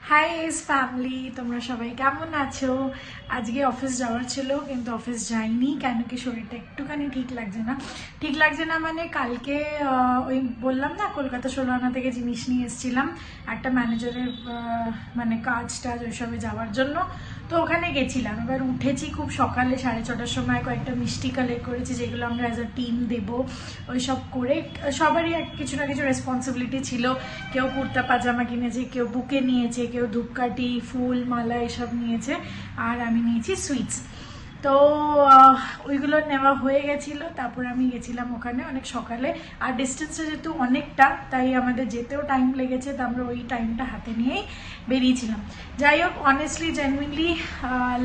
High ইস family, তোমরা সবাই কেমন আছো? আজকে অফিস যাওয়ার ছিল কিন্তু অফিস যাইনি, কেন কি শরীরটা একটুখানি ঠিক লাগছে না মানে কালকে ওই বললাম না কলকাতা 16 আনা থেকে জিনিস নিয়ে এসেছিলাম একটা ম্যানেজারের মানে কাজ ওইসবে যাওয়ার জন্য। তো ওখানে গেছিলাম, এবার উঠেছি খুব সকালে 6:30টার সময়, কয়েকটা মিষ্টি কালেক্ট করেছি যেগুলো আমরা অ্যাজ আ টিম দেবো। ওই সব করে সবারই কিছু না কিছু রেসপন্সিবিলিটি ছিল। কেউ কুর্তা পাজামা কিনেছে, কেউ বুকে নিয়েছে, কেউ ধূপকাঠি ফুল মালা এসব নিয়েছে, আর আমি নিয়েছি সুইটস। তো ওইগুলো নেওয়া হয়ে গেছিলো। তারপর আমি গেছিলাম ওখানে অনেক সকালে, আর ডিস্টেন্সটা যেহেতু অনেকটা তাই আমাদের যেতেও টাইম লেগেছে, তো আমরা ওই টাইমটা হাতে নিয়েই বেরিয়েছিলাম। যাই হোক, অনেস্টলি জেনুইনলি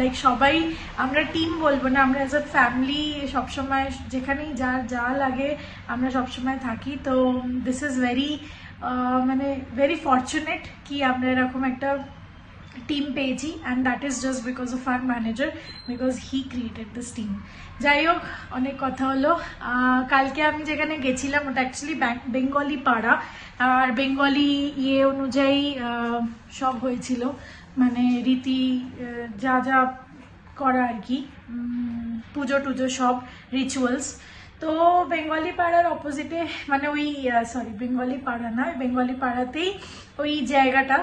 লাইক সবাই আমরা টিম বলবো না, আমরা অ্যাজ আ ফ্যামিলি সবসময় যেখানেই যা লাগে আমরা সবসময় থাকি। তো দিস ইজ মানে ভেরি ফর্চুনেট কি আমরা এরকম একটা টিম পেয়েছি, and that is just because of our manager, because he created this team. যাই হোক, অনেক কথা হলো। কালকে আমি যেখানে গেছিলাম ওটা অ্যাকচুয়ালি বেঙ্গলি পাড়া, আর বেঙ্গলি অনুযায়ী সব হয়েছিল, মানে রীতি যা যা করা আর কি, পুজো টুজো সব রিচুয়ালস। তো বেঙ্গলি পাড়ার অপোজিটে, মানে ওই বেঙ্গলি পাড়া না, বেঙ্গলি পাড়াতেই ওই জায়গাটা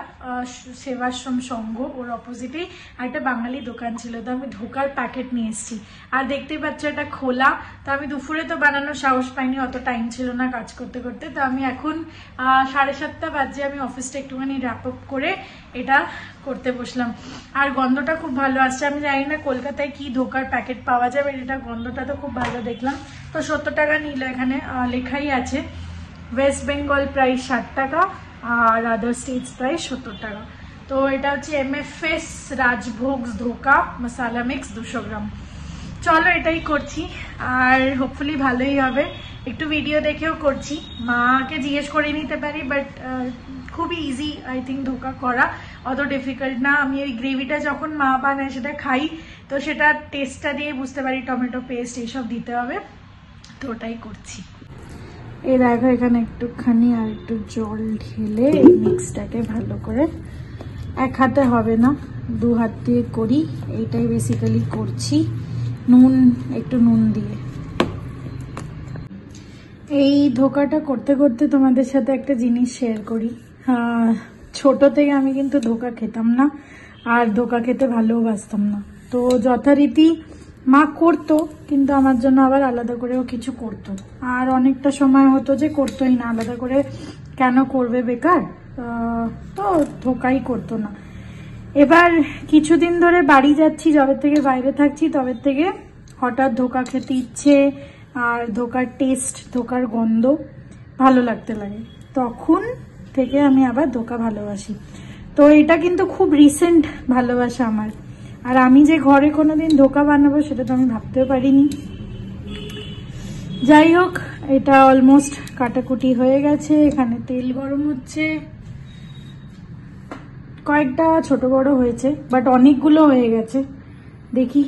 সেবাশ্রম সংঘ, ওর অপোজিটেই একটা বাঙালি দোকান ছিল। তো আমি ধোকার প্যাকেট নিয়ে এসেছি, আর দেখতেই পাচ্ছ এটা খোলা। তো আমি দুপুরে তো বানানোর সাহস পাইনি, অত টাইম ছিল না কাজ করতে করতে। তো আমি এখন 7:30 বাজে, আমি অফিসটা একটুখানি র্যাপ আপ করে এটা করতে বসলাম। আর গন্ধটা খুব ভালো আসছে। আমি জানি না কলকাতায় কি ধোকার প্যাকেট পাওয়া যাবে, এটা গন্ধটা তো খুব ভালো দেখলাম। তো 70 টাকা নিল, এখানে লেখাই আছে ওয়েস্ট বেঙ্গল প্রাইস 60 টাকা আর আদার স্টেটস প্রাইস 70 টাকা। তো এটা হচ্ছে MFS রাজভোগ ধোকা মশালা মিক্স 200 গ্রাম। চলো এটাই করছি, আর হোপফুলি ভালোই হবে। একটু ভিডিও দেখেও করছি, মাকে জিজ্ঞেস করে নিতে পারি, বাট খুবই ইজি আই থিঙ্ক ধোকা করা, অত ডিফিকাল্ট না। আমি ওই গ্রেভিটা যখন মা বানায় সেটা খাই, তো সেটা টেস্টটা দিয়ে বুঝতে পারি টমেটো পেস্ট এইসব দিতে হবে, তো ওটাই করছি। এই দেখো, এখানে একটুখানি আর একটু জল ঢেলে এই মিক্সটাকে ভালো করে, এক হাতে হবে না, 2 হাত দিয়ে করি। এইটাই বেসিক্যালি করছি, একটু নুন দিয়ে। এই ধোকাটা করতে করতে তোমাদের সাথে একটা জিনিস শেয়ার করি। ছোট থেকে আমি কিন্তু ধোকা খেতাম না, আর ধোকা খেতে ভালোবাসতাম না। তো যথারীতি মা করতো, কিন্তু আমার জন্য আবার আলাদা করেও কিছু করতো, আর অনেকটা সময় হতো যে করতোই না, আলাদা করে কেন করবে বেকার, তো ধোকাই করতো না। এবার কিছুদিন ধরে বাড়ি যাচ্ছি, যবে থেকে বাইরে থাকছি তবে থেকে হঠাৎ ধোকা খেতে ইচ্ছে, আর ধোকার টেস্ট, ধোকার গন্ধ ভালো লাগতে লাগে, তখন থেকে আমি আবার ধোকা ভালোবাসি। তো এটা কিন্তু খুব রিসেন্ট ভালোবাসা আমার, আর আমি যে ঘরে কোনোদিন ধোকা বানাবো সেটা তো আমি ভাবতেও পারিনি। যাই হোক, এটা অলমোস্ট কাটাকুটি হয়ে গেছে, এখানে তেল গরম হচ্ছে। কয়েকটা ছোট বড় হয়েছে, বাট অনেকগুলো হয়ে গেছে। দেখি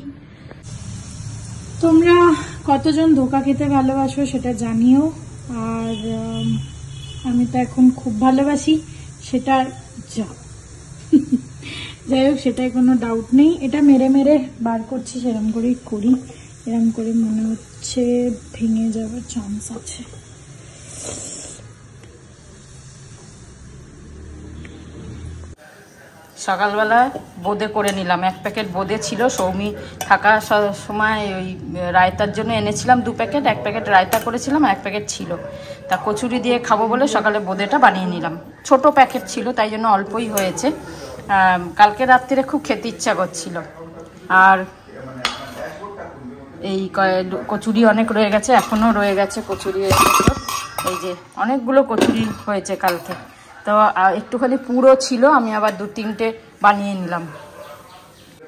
তোমরা কতজন ধোকা খেতে ভালোবাসো সেটা জানিও, আর আমি তো এখন খুব ভালোবাসি সেটা যাই হোক, সেটাই কোনো ডাউট নেই। এটা মেরে মেরে বার করছি, সেরকম করেই করি, এরকম করে মনে হচ্ছে ভেঙে যাওয়ার চান্স আছে। সকালবেলা বোঁদে করে নিলাম, 1 প্যাকেট বোঁদে ছিল, সৌমি থাকা সময় ওই রায়তার জন্য এনেছিলাম 2 প্যাকেট, 1 প্যাকেট রায়তা করেছিলাম, 1 প্যাকেট ছিল, তা কচুরি দিয়ে খাবো বলে সকালে বোঁদেটা বানিয়ে নিলাম। ছোট প্যাকেট ছিল তাই জন্য অল্পই হয়েছে। কালকে রাত্রিরে খুব খেতে ইচ্ছা করছিল, আর এই কচুরি অনেক রয়ে গেছে, এখনও রয়ে গেছে কচুরি। এই যে অনেকগুলো কচুরি হয়েছে কালকে, তো একটুখানি পুরো ছিল, আমি আবার 2-3টে বানিয়ে নিলাম।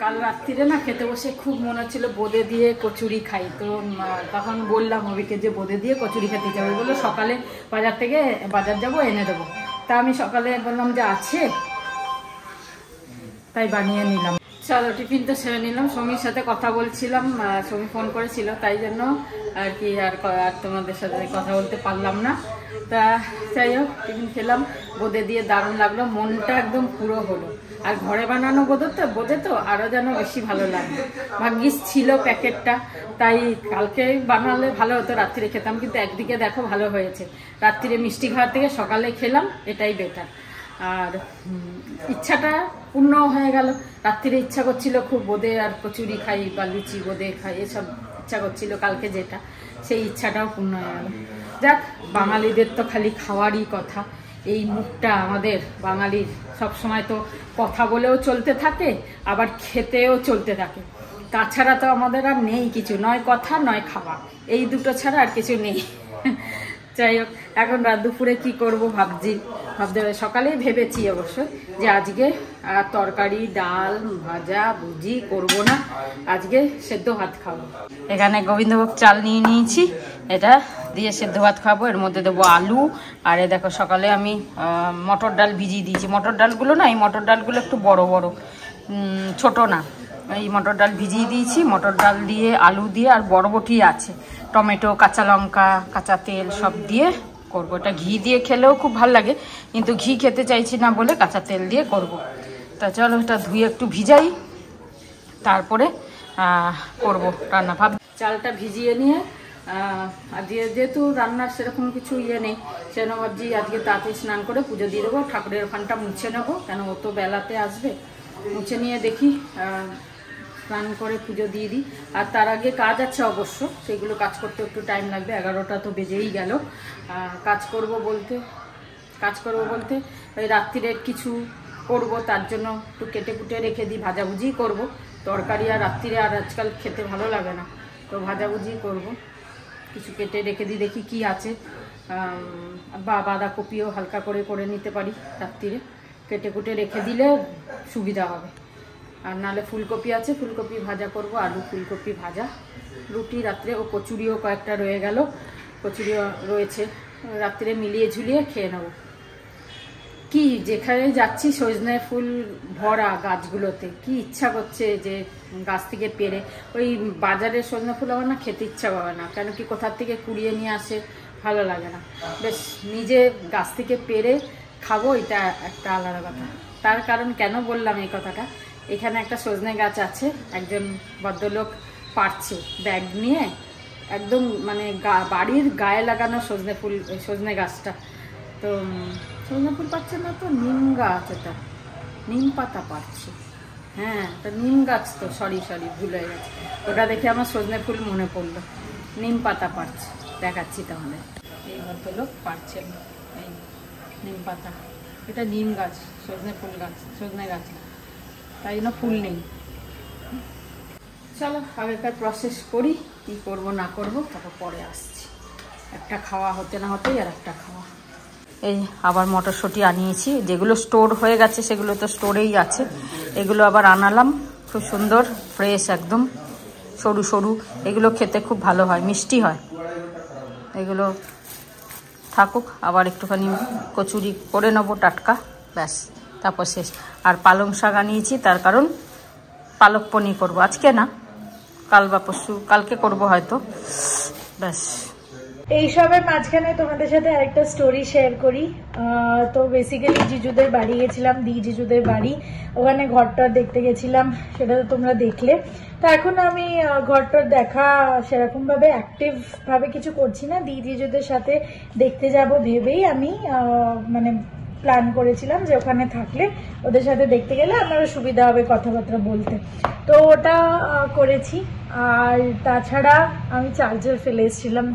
কাল রাত্রিরে না খেতে বসে খুব মনে হচ্ছিল বোঁদে দিয়ে কচুরি খাই, তো তখন বললাম অভিকে যে বোঁদে দিয়ে কচুরি খেতে যাবে, বললো সকালে বাজার যাবো এনে দেবো। তা আমি সকালে বললাম যে আছে, তাই বানিয়ে নিলাম। চলো টিফিন তো সেরে নিলাম, সৌমির সাথে কথা বলছিলাম, সৌমি ফোন করেছিল, তাই জন্য আর কি আর তোমাদের সাথে কথা বলতে পারলাম না। তা যাই হোক টিফিন খেলাম, বোঁদে দিয়ে দারুণ লাগলো, মনটা একদম পুরো হলো। আর ঘরে বানানো বোঁদে তো আরো যেন বেশি ভালো লাগে। ভাগ্যিস ছিল প্যাকেটটা, তাই কালকে বানালে ভালো হতো, রাত্রিরে খেতাম। কিন্তু একদিকে দেখো ভালো হয়েছে, রাত্রিরে মিষ্টি খাওয়ার থেকে সকালে খেলাম, এটাই বেটার। আর ইচ্ছাটা পূর্ণ হয়ে গেল। রাত্রিরে ইচ্ছা করছিল খুব বোঁদে আর কচুরি খাই বা লুচি বোঁদে খাই, এসব ইচ্ছা করছিল কালকে, যেটা সেই ইচ্ছাটাও পূর্ণ হয়ে গেল। যাক, বাঙালিদের তো খালি খাওয়ারই কথা। এই মুখটা আমাদের বাঙালির সবসময় তো কথা বলেও চলতে থাকে, আবার খেতেও চলতে থাকে। তাছাড়া তো আমাদের আর নেই কিছু, নয় কথা নয় খাওয়া, এই দুটো ছাড়া আর কিছু নেই। যাই হোক, এখন রাত দুপুরে কি করব ভাবতে সকালেই ভেবেছি অবশ্য যে আজকে তরকারি ডাল ভাজা ভুজি করব না, আজকে সেদ্ধ ভাত খাবো। এখানে গোবিন্দভোগ চাল নিয়ে নিয়েছি, এটা দিয়ে সেদ্ধ ভাত খাবো। এর মধ্যে দেবো আলু, আর এ দেখো সকালে আমি মটর ডাল ভিজিয়ে দিয়েছি। মটর ডালগুলো না, এই মটর ডালগুলো একটু বড় বড়, ছোট না। এই মটর ডাল ভিজিয়ে দিয়েছি, মটর ডাল দিয়ে আলু দিয়ে আর বরবটি আছে, টমেটো কাঁচা লঙ্কা কাঁচা তেল সব দিয়ে করবো। এটা ঘি দিয়ে খেলেও খুব ভালো লাগে, কিন্তু ঘি খেতে চাইছি না বলে কাঁচা তেল দিয়ে করব। তা চলো এটা ধুয়ে একটু ভিজাই, তারপরে করব রান্না। ভাব চালটা ভিজিয়ে নিয়ে আর যেহেতু রান্নার সেরকম কিছু নেই, সেজন্য ভাবছি আজকে তাড়াতাড়ি স্নান করে পুজো দিয়ে দেবো। ঠাকুরের ওখানটা মুছে নেবো, কেন ও তো বেলাতে আসবে। মুছে নিয়ে দেখি স্নান করে পুজো দিয়ে দিই। আর তার আগে কাজ আছে অবশ্য, সেগুলো কাজ করতে একটু টাইম লাগবে। 11টা তো বেজেই গেল। কাজ করব বলতে ওই রাত্রিরের কিছু করব, তার জন্য একটু কেটে কুটে রেখে দিই। ভাজাভুজি করব, তরকারি আর রাত্রিরে আর আজকাল খেতে ভালো লাগে না, তো ভাজাভুজি করব। কিছু কেটে রেখে দিই, দেখি কি আছে। বা বাঁধাকপিও হালকা করে নিতে পারি রাত্রিরে, কেটে কুটে রেখে দিলে সুবিধা হবে। আর নাহলে ফুলকপি আছে, ফুলকপি ভাজা করব, আলু ফুলকপি ভাজা, রুটি রাত্রে। ও কচুরিও কয়েকটা রয়ে গেল, কচুরিও রয়েছে, রাত্রে মিলিয়ে ঝুলিয়ে খেয়ে নেব। কি যেখানে যাচ্ছি সজনে ফুল ভরা গাছগুলোতে, কি ইচ্ছা করছে যে গাছ থেকে পেরে। ওই বাজারের সজনে ফুল আমার না খেতে ইচ্ছা করে না, কেন কি কোথার থেকে কুড়িয়ে নিয়ে আসে ভালো লাগে না। বেশ নিজে গাছ থেকে পেরে খাবো, এটা একটা আলাদা কথা। তার কারণ কেন বললাম এই কথাটা, এখানে একটা সজনে গাছ আছে, একজন ভদ্রলোক পারছে ব্যাগ নিয়ে, একদম মানে বাড়ির গায়ে লাগানো সজনে গাছটা। তো সজনে ফুল পাচ্ছে না তো নিম গাছ, এটা নিম পাতা পাচ্ছে। হ্যাঁ, তো নিম গাছ তো, সরি ভুল হয়ে গেছে। ওটা দেখে আমার সজনে ফুল মনে পড়লো, নিম পাতা পাচ্ছে। দেখাচ্ছি তাহলে, এই ভদ্রলোক পারছেন এই নিম পাতা। এটা নিম গাছ, সজনে ফুল গাছ, সজনে গাছ, তাই জন্য ফুল নেই। চলো আগেকার প্রসেস করি, কি করব না করব তারপর পরে আসছি। একটা খাওয়া হতে না হতেই আর একটা খাওয়া। এই আবার মটরশুঁটি আনিয়েছি, যেগুলো স্টোর হয়ে গেছে সেগুলো তো স্টোরেই আছে, এগুলো আবার আনালাম। খুব সুন্দর ফ্রেশ, একদম সরু সরু, এগুলো খেতে খুব ভালো হয়, মিষ্টি হয়। এগুলো থাকুক, আবার একটুখানি কচুরি করে নেবো টাটকা, ব্যাস তারপর শেষ। আর পালং শাক আনিয়েছি, তার কারণ পালক পনির করবো, আজকে না কাল বা পরশু, কালকে করব হয়তো, ব্যাস। এইসবের মাঝখানে তোমাদের সাথে আরেকটা স্টোরি শেয়ার করি। তো বেসিক্যালি জিজুদের বাড়ি গেছিলাম, জিজুদের বাড়ি, ওখানে ঘরটার দেখতে গেছিলাম, সেটা তো তোমরা দেখলে। তো এখন আমি ঘরটার দেখা সেরকম ভাবে অ্যাক্টিভ ভাবে কিছু করছি না, জিজুদের সাথে দেখতে যাব ভেবেই আমি মানে প্ল্যান করেছিলাম যে ওখানে থাকলে ওদের সাথে দেখতে গেলে আমারও সুবিধা হবে কথাবার্তা বলতে, তো ওটা করেছি। আর তাছাড়া আমি চার্জার ফেলে এসেছিলাম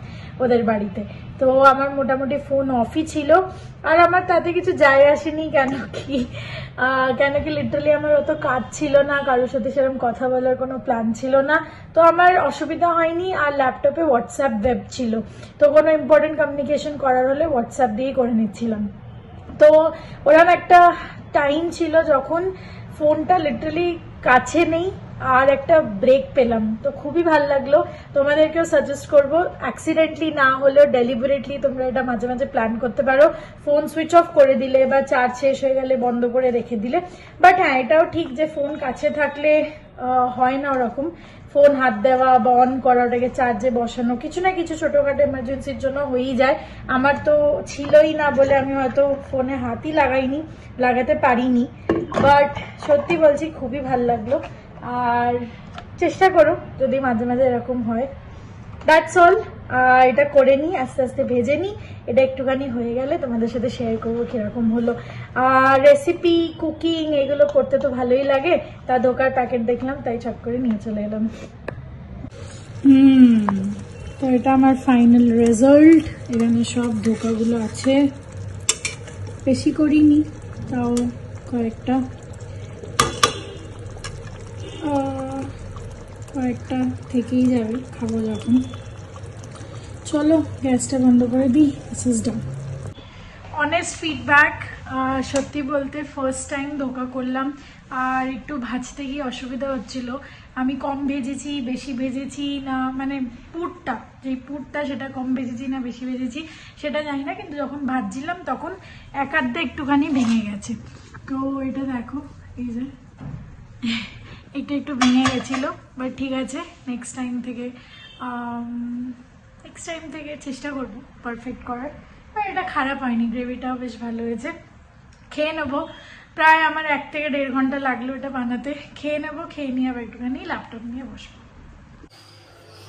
ওদের বাড়িতে, তো আমার মোটামুটি ফোন অফই ছিল। আর আমার তাতে কিছু যায় আসেনি, কেন কি লিটারালি আমার অত কাজ ছিল না, কারোর সাথে সেরকম কথা বলার কোনো প্ল্যান ছিল না, তো আমার অসুবিধা হয়নি। আর ল্যাপটপে হোয়াটসঅ্যাপ ওয়েব ছিল, তো কোনো ইম্পর্টেন্ট কমিউনিকেশন করার হলে হোয়াটসঅ্যাপ দিয়েই করে নিচ্ছিলাম। তো ওরকম একটা টাইম ছিল যখন ফোনটা লিটারালি কাছে নেই আর একটা ব্রেক পেলাম, তো খুবই ভালো লাগলো। তোমাদেরকেও সাজেস্ট করবো, অ্যাক্সিডেন্টলি না হলেও ডেলিবারেটলি তোমরা এটা মাঝে মাঝে প্ল্যান করতে পারো, ফোন সুইচ অফ করে দিলে বা চার্জ শেষ হয়ে গেলে বন্ধ করে রেখে দিলে। বাট হ্যাঁ, এটাও ঠিক যে ফোন কাছে থাকলে হয় না ওরকম, ফোন হাত দেওয়া বা অন করা, ওটাকে চার্জে বসানো, কিছু না কিছু ছোটখাটো এমার্জেন্সির জন্য হয়েই যায়। আমার তো ছিলই না বলে আমি হয়তো ফোনে হাতই লাগাতে পারিনি। বাট সত্যি বলছি খুবই ভালো লাগলো, আর চেষ্টা করো যদি মাঝে মাঝে এরকম হয়। That's all. এটা করে নিই, আস্তে আস্তে ভেজে নিই, এটা একটুখানি হয়ে গেলে তোমাদের সাথে শেয়ার করবো কিরকম হলো। আর রেসিপি, কুকিং এগুলো করতে তো ভালোই লাগে, তা ধোকার প্যাকেট দেখলাম তাই চট করে নিয়ে চলে এলাম। তো এটা আমার ফাইনাল রেজাল্ট। এখানে সব ধোকাগুলো আছে, বেশি করিনি, তাও কয়েকটা থেকেই যাবে খাবো যখন। চলো গ্যাসটা বন্ধ করে দিই। This is done. Honest feedback, সত্যি বলতে ফার্স্ট টাইম ধোকা করলাম, আর একটু ভাজতে গিয়ে অসুবিধা হচ্ছিল। আমি কম ভেজেছি, বেশি ভেজেছি না, মানে পুরটা সেটা কম ভেজেছি না বেশি ভেজেছি সেটা জানি না, কিন্তু যখন ভাজছিলাম তখন এক আধটা একটুখানি ভেঙে গেছে। তো এটা দেখো, এই যে একটু ভেঙে গেছিলো, বাট ঠিক আছে, নেক্সট টাইম থেকে চেষ্টা করবো পারফেক্ট করার। আর এটা খারাপ হয়নি, গ্রেভিটাও বেশ ভালো হয়েছে। খেয়ে নেবো, প্রায় আমার 1 থেকে 1.5 ঘন্টা লাগলো এটা বানাতে। খেয়ে নেবো, খেয়ে নিয়ে আবার একটুখানি ল্যাপটপ নিয়ে বসবো।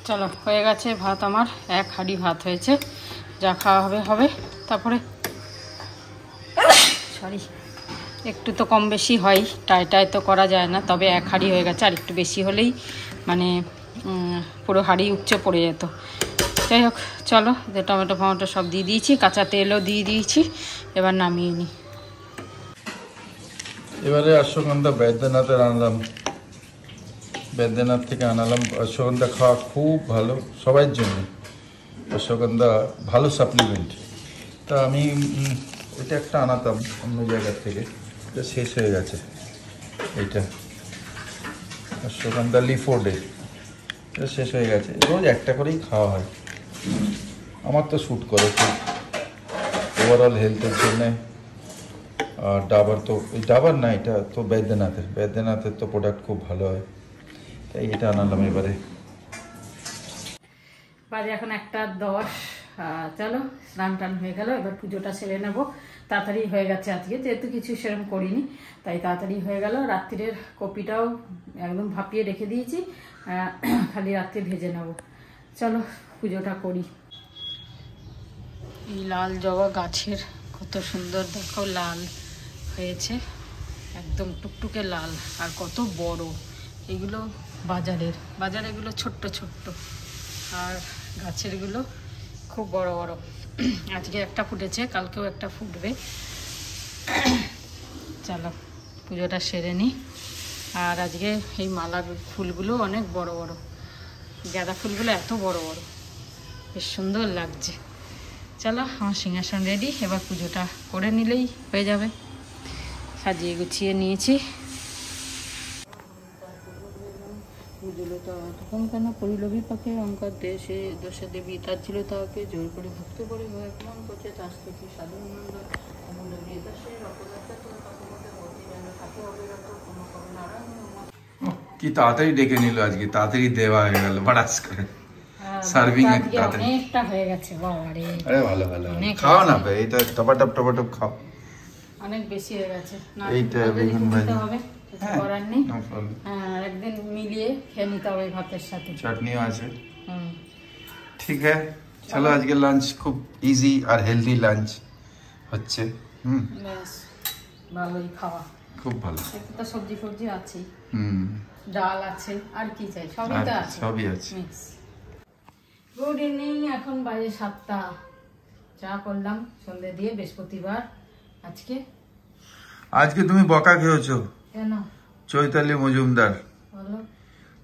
চলো, হয়ে গেছে ভাত, আমার 1 হাঁড়ি ভাত হয়েছে, যা খাওয়া হবে। তারপরে সরি, একটু তো কম বেশি হয়, টাই তো করা যায় না, তবে 1 হাঁড়ি হয়ে গেছে, আর একটু বেশি হলেই মানে পুরো হাঁড়ি উপচে পড়ে যেত। যাই হোক, চলো, যে টমেটো ফমেটো সব দিয়ে দিয়েছি, কাঁচা তেলও দিয়ে দিয়েছি, এবার নামিয়ে নিই। এবারে অশ্বগন্ধা বৈদ্যনাথের আনলাম, বৈদ্যনাথ থেকে আনালাম। অশ্বগন্ধা খাওয়া খুব ভালো সবার জন্য, অশ্বগন্ধা ভালো সাপ্লিমেন্ট। তা আমি এটা একটা আনাতাম অন্য জায়গার থেকে, এটা শেষ হয়ে গেছে। এইটা অশ্বগন্ধা লিফোর্ডে, এটা শেষ হয়ে গেছে। রোজ একটা করেই খাওয়া হয়, আমার তো শ্যুট করে খুব ওভারঅল হেলথের জন্যে। আর ডাবার তো, এই ডাবার না, এটা তো বৈদ্যনাথের তো প্রোডাক্ট খুব ভালো হয়, তাই এটা আনালাম এবারে। বাজে এখন 1:10। চলো, স্নান টান হয়ে গেল, এবার পুজোটা সেরে নেবো। তাড়াতাড়ি হয়ে গেছে আজকে, যেহেতু কিছু সেরকম করিনি তাই তাড়াতাড়ি হয়ে গেল। রাত্রিরের কপিটাও একদম ভাপিয়ে রেখে দিয়েছি, খালি রাত্রে ভেজে নেব। চলো পুজোটা করি। এই লাল জবা গাছের কত সুন্দর, দেখো লাল হয়েছে, একদম টুকটুকে লাল, আর কত বড়। এগুলো বাজারে এগুলো ছোট্ট ছোট্ট, আর গাছের গুলো খুব বড় বড়। আজকে একটা ফুটেছে, কালকেও একটা ফুটবে। চলো পুজোটা সেরে নিই। আর আজকে এই মালা ফুলগুলো অনেক বড় বড়, গাঁদা ফুলগুলো এত বড় বড়, বেশ সুন্দর লাগছে। চলো, আমার সিংহাসন রেডি, এবার পুজোটা করে নিলেই হয়ে যাবে। সাজিয়ে গুছিয়ে নিয়েছি। তখন কেন করিল বিপাকে, অঙ্কার দেশে দোষে দেবী তার ছিল তাকে, জোর করে ভক্ত করে মন করছে তার থেকে সাধারণ কি তাড়াতাড়ি ডেকে নিল আজকে, তাড়াতাড়ি দেওয়া হয়ে গেল বাড়াস করে। সার্ভিং অনেকটা হয়ে গেছে বাবারে। আরে ভালো খাও না, এটা টপাটপ খাও, অনেক বেশি হয়ে গেছে। এইটা বেগুন ভাজি হবে, কিছু করার নেই। হ্যাঁ, একদিন মিলিয়ে খেয়ে নিতে হবে ভাতের সাথে, চাটনিও আছে। ঠিক আছে, চলো আজকে লাঞ্চ খুব ইজি আর হেলদি লাঞ্চ হচ্ছে। ব্যাস, ভালোই খাওয়া, খুব ভালো। একটু তো সবজি আছে, ডাল আছে, আর কি চাই, সবই তো আছে, সবই আছে। গুড ইভিনিং, এখন বাজে 7টা। চা করলাম সন্ধ্যে দিয়ে, বৃহস্পতিবার আজকে তুমি বকা খেয়েছো কেন? চৈতালি মজুমদার, বলো।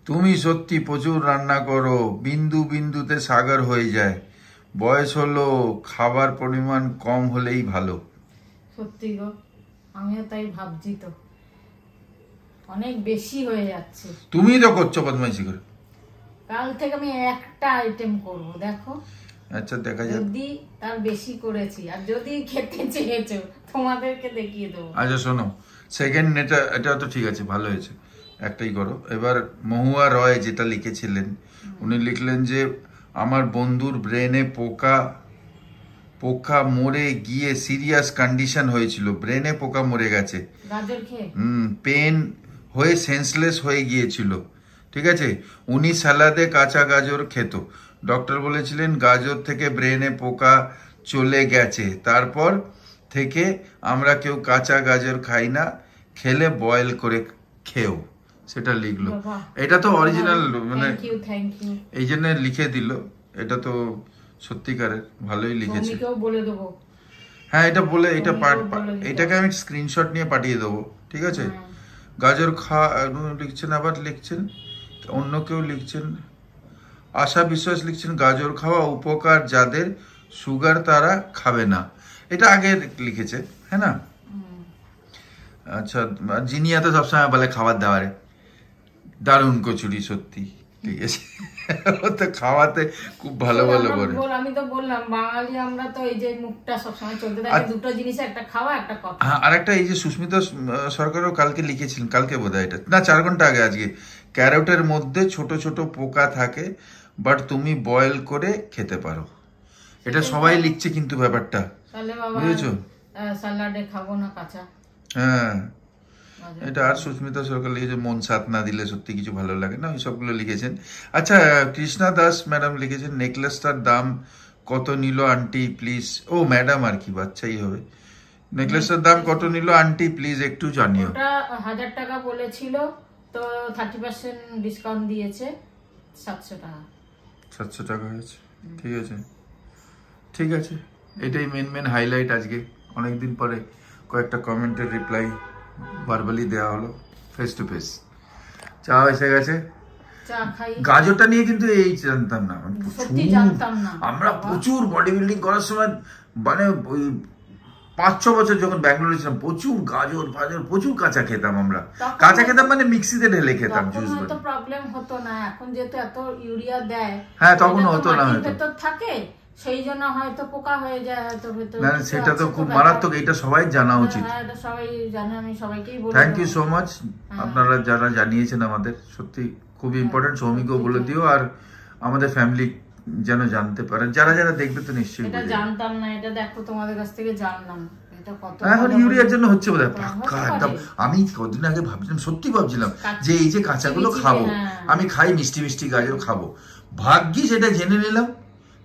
তুমি সত্যি প্রচুর রান্না করো, বিন্দু বিন্দুতে সাগর হয়ে যায়, বয়স হলো, খাবার পরিমাণ কম হলেই ভালো। সত্যি গো, আমিও তাই ভাবছি। তো অনেক বেশি হয়ে যাচ্ছে। তুমি তো করছো বদমাইশি করে। কাল থেকে আমি একটা আইটেম করব, দেখো। আচ্ছা দেখা যাক। যদি তার বেশি করেছি, আর যদি খেতে চেয়েছো তোমাদেরকে দেখিয়ে দেবো। আচ্ছা শোনো, সেকেন্ড এটা তো ঠিক আছে, ভালো হয়েছে, একটাই করো। এবার মহুয়া রয় যেটা লিখেছিলেন, উনি লিখলেন যে আমার বন্ধুর ব্রেনে পোকা মরে গিয়ে সিরিয়াস কন্ডিশন হয়েছিল, ব্রেনে পোকা মরে গেছে, গাজর খেয়ে পেন হয়ে সেন্সলেস হয়ে গিয়েছিল। ঠিক আছে, উনি সালাদে কাঁচা গাজর খেত, ডক্টর বলেছিলেন গাজর থেকে ব্রেনে পোকা চলে গেছে, তারপর থেকে আমরা কেউ কাঁচা গাজর খাই না, খেলে বয়েল করে খেও, সেটা লিখলো। এটা তো অরিজিনাল, মানে এই জন্য লিখে দিল, এটা তো সত্যিকারের ভালোই লিখেছে। বলে দেবো, হ্যাঁ এটা বলে, এটাকে আমি স্ক্রিনশট নিয়ে পাঠিয়ে দেবো, ঠিক আছে। গাজর লিখছেন, আবার লিখছেন অন্য কেউ লিখছেন, আশা বিশ্বাস লিখছেন গাজর খাওয়া উপকার যাদের সুগার তারা খাবে না, এটা আগে লিখেছে, হ্যাঁ না। আচ্ছা, জিনিয়া তো সবসময় বলে খাবার দাবারে দারুণ কচুরি, সত্যি ঠিক আছে, তো খাওয়াতে খুব ভালো ভালো করে। আমি তো বললাম বাঙালি আমরা তো এই যে মুখটা সবসময় চলতে থাকে, দুটো জিনিস, একটা খাওয়া একটা কথা। হ্যাঁ, আর একটা এই যে সুস্মিতা সরকারও কালকে লিখেছিলেন, কালকে বোধহয় এটা না 4 ঘন্টা আগে, আজকে, ক্যারোটের মধ্যে ছোট ছোট পোকা থাকে, বাট তুমি বয়েল করে খেতে পারো। এটা সবাই লিখছে কিন্তু ব্যাপারটা, বুঝেছো? সালাডে খাবো না কাঁচা। হ্যাঁ এটা আর সুস্মিতা সরকার লিখেছে মন সাথ না দিলে সত্যি কিছু ভালো লাগে না, ওই সবগুলো লিখেছেন। আচ্ছা, কৃষ্ণা দাস ম্যাডাম লিখেছেন নেকলেসটার দাম কত নিল আন্টি প্লিজ। ও ম্যাডাম আর কি, বাচ্চাই হবে। নেকলেসটার দাম কত নিল আন্টি প্লিজ একটু জানিও। ওটা 1000 টাকা বলেছিল, তো 30% ডিসকাউন্ট দিয়েছে, 700 টাকা। 700 টাকা হয়েছে, ঠিক আছে ঠিক আছে। এটাই মেন হাইলাইট আজকে, অনেকদিন পরে কয়েকটা কমেন্টের রিপ্লাই ভার্বালি দেওয়া হলো, ফেস টু ফেস। চা এসে গেছে, গাজরটা নিয়ে কিন্তু এই জানতাম না, আমরা প্রচুর বডি বিল্ডিং করার সময়, মানে ওই 5-6 বছর যখন ব্যাঙ্গালোরে ছিলাম, প্রচুর গাজর প্রচুর কাঁচা খেতাম আমরা। কাঁচা খেতাম মানে মিক্সিতে ঢেলে খেতাম জুস করে। প্রবলেম হতো না, এখন যেহেতু এত ইউরিয়া দেয়, হ্যাঁ তখন হতো না, হয়তো থাকে সেই জন্য হয়তো পোকা হয়ে যায়, হয়তো না, সেটা তো খুব মারাত্মক, এটা সবাই জানা উচিত। এটা সবাই জানে, আমি সবাইকেই বলি। থ্যাংক ইউ সো মাচ, আপনারা যারা জানিয়েছেন আমাদের, সত্যি খুবই ইম্পর্টেন্ট। সৌমিকও বলে দিও, আর আমাদের ফ্যামিলি যেন জানতে পারে, যারা যারা দেখবে তো নিশ্চয়ই। এটা জানতাম না, এটা দেখো তোমাদের কাছ থেকে জানলাম। এখন ইউরিয়ার জন্য হচ্ছে বোধহয় পাক্কা একদম। আমি কদিন আগে ভাবছিলাম, সত্যি ভাবছিলাম যে এই যে কাঁচাগুলো খাবো, আমি খাই মিষ্টি মিষ্টি গাজর খাবো, ভাগ্যি সেটা জেনে নিলাম।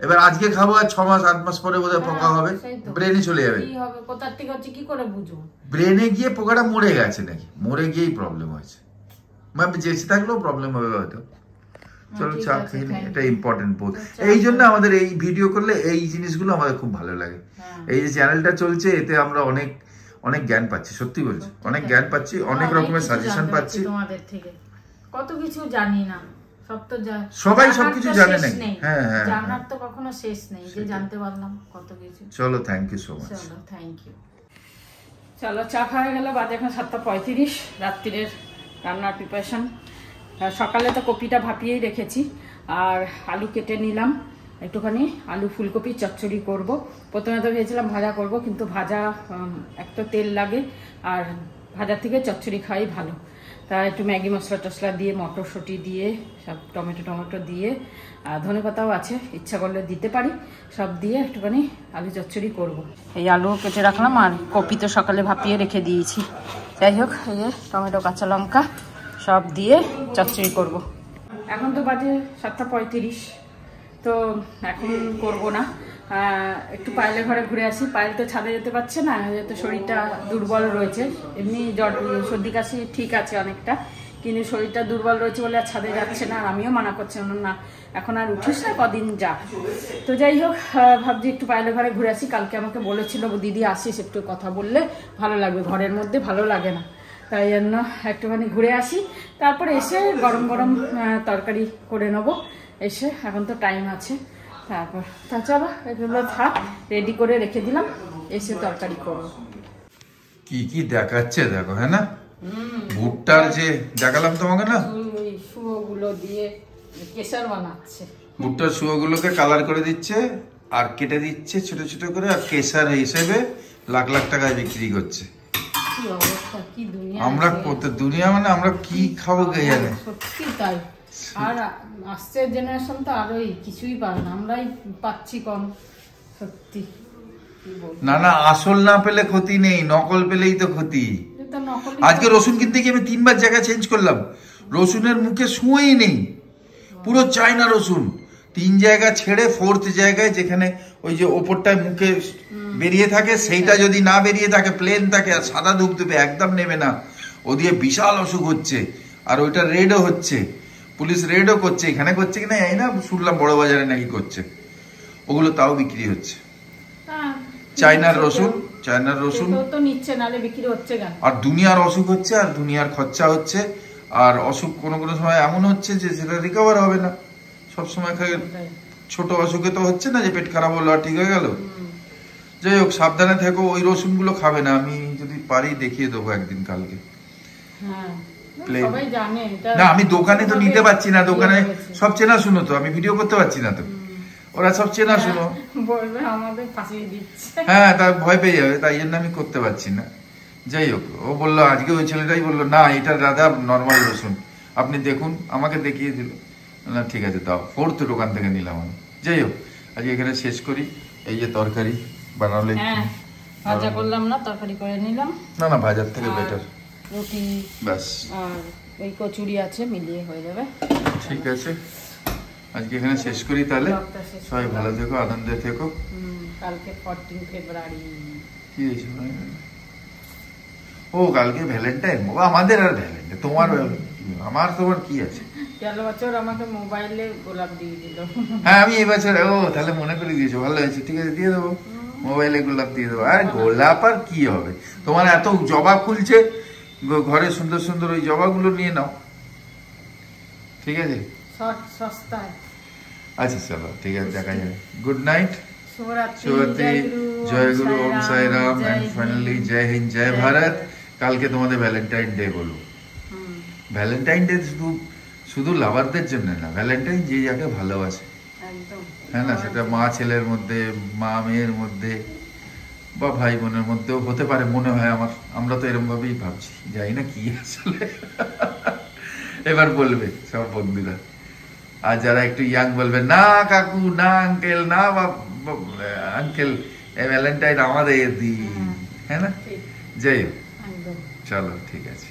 এবার আজকে খাবো, আর 6 মাস 8 মাস পরে বোধহয় পোকা হবে, ব্রেনে চলে যাবে। ব্রেনে গিয়ে পোকাটা মরে গেছে নাকি, মরে গিয়েই প্রবলেম হয়েছে, মানে বেঁচে থাকলেও প্রবলেম হবে হয়তো। চলো চা খেয়ে নিই, এটা ইম্পর্টেন্ট বহুত। এই জন্য আমাদের এই ভিডিও করলে এই জিনিসগুলো আমাদের খুব ভালো লাগে। এই যে চ্যানেলটা চলছে, এতে আমরা অনেক অনেক জ্ঞান পাচ্ছি, সত্যি বলছি, অনেক জ্ঞান পাচ্ছি, অনেক রকমের সাজেশন পাচ্ছি। তোমাদের থেকে কত কিছু জানি না, সবাই সবকিছু জানে না, হ্যাঁ হ্যাঁ, জানার তো কখনো শেষ নেই, যে জানতে পারলাম কত কিছু। চলো থ্যাংক ইউ সো মাচ। চলো থ্যাংক ইউ। চলো চা খাওয়া গেল, বাজে এখন 7:35, রাত্রিরের রান্নার প্রিপারেশন। সকালে তো কপিটা ভাপিয়েই রেখেছি, আর আলু কেটে নিলাম একটুখানি, আলু ফুলকপি চচ্চড়ি করব। প্রথমে তো ভেবেছিলাম ভাজা করব, কিন্তু ভাজা একটা তেল লাগে, আর ভাজার থেকে চচ্চড়ি খাওয়াই ভালো। তা একটু ম্যাগি মশলা টশলা দিয়ে, মটরশুঁটি দিয়ে, সব টমেটো দিয়ে, ধনেপাতাও আছে, ইচ্ছা করলে দিতে পারি, সব দিয়ে একটুখানি আলু চচ্চড়ি করব। এই আলু কেটে রাখলাম, আর কপি তো সকালে ভাপিয়ে রেখে দিয়েছি। যাই হোক, এই যে টমেটো কাঁচা লঙ্কা সব দিয়ে চচ্চড়ি করব। এখন তো বাজে 7:35, তো এখন করব না, একটু পায়েলের ঘরে ঘুরে আসি। পায়েল তো ছাদে যেতে পারছে না, যেহেতু শরীরটা দুর্বল রয়েছে। এমনি জ্বর সর্দি কাশি ঠিক আছে অনেকটা, কিন্তু শরীরটা দুর্বল রয়েছে বলে আর ছাদে যাচ্ছে না। আর আমিও মানা করছি না, এখন আর উঠিস না, কদিন যা। তো যাই হোক, ভাবছি একটু পায়েলের ঘরে ঘুরে আসি। কালকে আমাকে বলেছিল দিদি আসিস, একটু কথা বললে ভালো লাগবে, ঘরের মধ্যে ভালো লাগে না, তাই জন্য একটুখানি ঘুরে আসি। তারপরে এসে গরম গরম তরকারি করে নেবো এসে, এখন তো টাইম আছে। তারপর তা চলো এগুলো থাক, রেডি করে রেখে দিলাম, এসে তরকারি করবো। কি কি দেখাচ্ছে দেখো, হ্যাঁ না, ভুট্টার যে দেখালাম তোমাকে না, ওই শুয়োগুলো দিয়ে কেশর বানাচ্ছে। ভুট্টার শুয়োগুলোকে কালার করে দিচ্ছে আর কেটে দিচ্ছে ছোট ছোট করে, আর কেশর হিসেবে লাখ লাখ টাকায় বিক্রি করছে। কি অবস্থা, কি দুনিয়া আমরা কত দুনিয়া, মানে আমরা কি খাবো কে জানে। সত্যি তাই। আর আসছে জেনারেশন তো আরোই কিছুই পাবে না, আমরাই পাচ্ছি কম। সত্যি না না, আসল না পেলে ক্ষতি নেই, নকল পেলেই তো ক্ষতি। আজকে রসুন কিনতে গিয়ে আমি 3বার জায়গা চেঞ্জ করলাম, রসুনের মুখে সুঁই নেই, পুরো চায়না রসুন। 3 জায়গা ছেড়ে 4th জায়গায় যেখানে ওই যে ওপরটায় মুখে বেরিয়ে থাকে সেইটা যদি না বেরিয়ে থাকে, প্লেন থাকে আর সাদা ধুপধুপে, একদম নেবে না। ও দিয়ে বিশাল অসুখ হচ্ছে, আর ওইটা রেডও হচ্ছে, পুলিশ রেডও করছে। এখানে করছে কিনা জানি না, শুনলাম বড় বাজারে নাকি করছে। ওগুলো তাও বিক্রি হচ্ছে। চায়নার রসুন, চায়নার রসুন তো নিচ্ছে, নালে বিক্রি হচ্ছে কেন? আর দুনিয়ার অসুখ হচ্ছে, আর দুনিয়ার খরচা হচ্ছে, আর অসুখ কোনো কোনো সময় এমন হচ্ছে যে সেটা রিকভার হবে না। সবসময় ছোট অসুখে তো হচ্ছে না যে পেট খারাপ হলো আর ঠিক হয়ে গেল। যাই হোক, সাবধানে থেকো, ওই রসুন গুলো খাবে না। আমি যদি পারি দেখিয়ে দেবো একদিন কালকে। না আমি দোকানে তো নিতে পারছি না, দোকানে সব চেনা শুনো তো, আমি ভিডিও করতে পারছি না তো, ওরা সব চেনা শুনো, হ্যাঁ তার ভয় পেয়ে যাবে, তাই জন্য আমি করতে পারছি না। যাই হোক, ও বললো আজকে, ওই ছেলেটাই বললো না এটা দাদা নর্মাল রসুন, আপনি দেখুন, আমাকে দেখিয়ে দিল। না ঠিক আছে দাও, 4th দোকান থেকে নিলাম আমি। যাই হোক, আজকে এখানে শেষ করি। এই যে তরকারি বানালে, ভাজা করলাম না, তরকারি করে নিলাম। না না, ভাজার থেকে বেটার রুটি ব্যাস, আর ওই কচুরি আছে, মিলিয়ে হয়ে যাবে। ঠিক আছে, আজকে এখানে শেষ করি তাহলে। সবাই ভালো থেকো, আনন্দে থেকো। কালকে 14 ফেব্রুয়ারি। কি হয়েছে? ও কালকে ভ্যালেন্টাইন। আমাদের আর ভ্যালেন্টাইন, তোমার আমার তোমার কি আছে? গেল বছর আমাকে মোবাইলে গোলাপ দিয়ে দিল। হ্যাঁ আমি এই বছর, ও তাহলে মনে করে দিয়েছো, ভালো হয়েছে, ঠিক আছে দিয়ে দেবো, মোবাইলে গোলাপ দিয়ে দেবো। আর গোলাপ আর কি হবে, তোমার এত জবা খুলছে ঘরে, সুন্দর সুন্দর ওই জবাগুলো নিয়ে নাও, ঠিক আছে? সস্তায়। আচ্ছা চলো, ঠিক আছে, দেখা যাবে। গুড নাইট, শুভরাত্রি, জয় গুরু, ওম সাই রাম, এন্ড ফাইনালি জয় হিন্দ, জয় ভারত। কালকে তোমাদের ভ্যালেন্টাইন ডে বলো। ভ্যালেন্টাইন ডে শুধু লাভারদের জন্য না, ভ্যালেন্টাইন যে যাকে ভালোবাসে, হ্যাঁ না, সেটা মা ছেলের মধ্যে, মা মেয়ের মধ্যে, বা ভাই বোনের মধ্যেও হতে পারে মনে হয় আমার। আমরা তো এরকম ভাবেই ভাবছি, যাই না কি আসলে। এবার বলবে সব বন্ধুরা, আর যারা একটু ইয়াং বলবে না কাকু, না আঙ্কেল, না আঙ্কেল, ভ্যালেন্টাইন আমাদের দিন, হ্যাঁ না? যাই হোক, চলো ঠিক আছে।